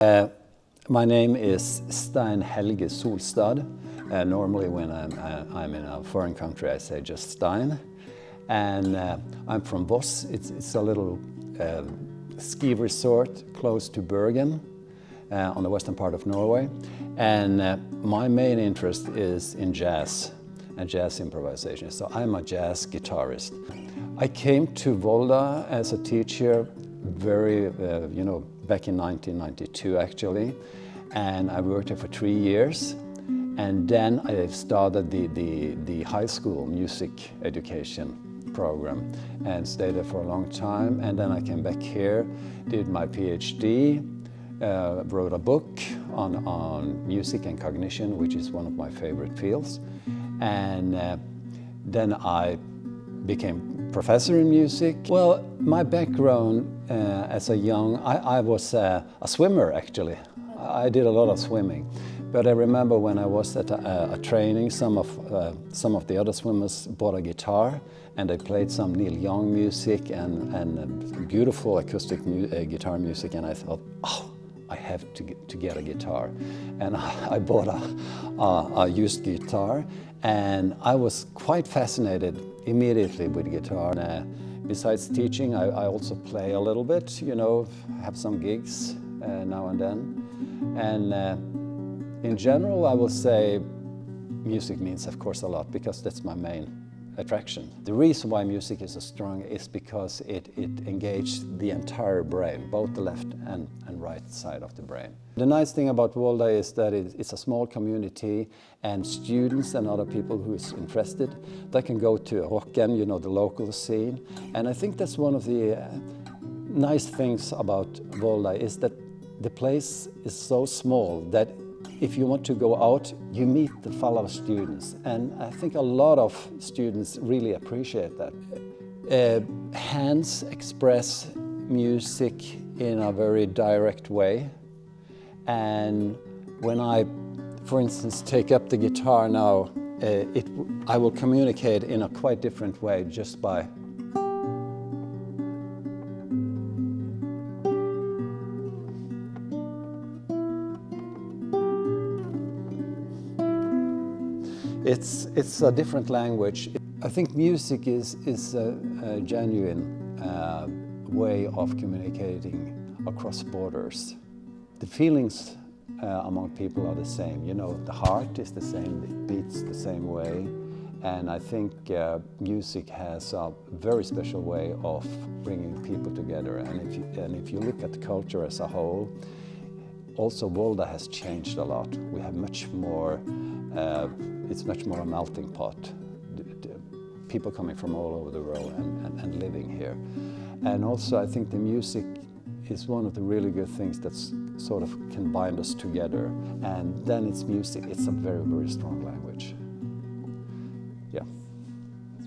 My name is Stein Helge Solstad. Normally when I'm in a foreign country I say just Stein. And I'm from Voss. It's a little ski resort close to Bergen on the western part of Norway. And my main interest is in jazz and jazz improvisation. So I'm a jazz guitarist. I came to Volda as a teacher back in 1992 actually, and I worked there for 3 years, and then I started the high school music education program and stayed there for a long time, and then I came back here, did my PhD, wrote a book on music and cognition, which is one of my favorite fields, and then I became professor in music. Well, my background as a young, I was a swimmer actually. I did a lot of swimming, but I remember when I was at a training, some of the other swimmers bought a guitar and they played some Neil Young music and beautiful acoustic guitar music, and I thought, oh, I have to get a guitar. And I bought a used guitar, and I was quite fascinated immediately with guitar. Besides teaching, I also play a little bit, have some gigs now and then. And in general, I will say music means, of course, a lot, because that's my main attraction. The reason why music is so strong is because it engaged the entire brain, both the left and right side of the brain. The nice thing about Volda is that it's a small community, and students and other people who is interested, they can go to Rocken, the local scene. And I think that's one of the nice things about Volda, is that the place is so small that if you want to go out, you meet the fellow students, and I think a lot of students really appreciate that. Hands express music in a very direct way, and when I, for instance, take up the guitar now, I will communicate in a quite different way just by It's a different language. I think music is a genuine way of communicating across borders. The feelings among people are the same. The heart is the same, it beats the same way. And I think music has a very special way of bringing people together. And if you look at the culture as a whole, also Volda has changed a lot. We have much more, it's much more a melting pot. People coming from all over the world and living here. And also I think the music is one of the really good things that sort of can bind us together. And then it's music, it's a very, very strong language. Yeah.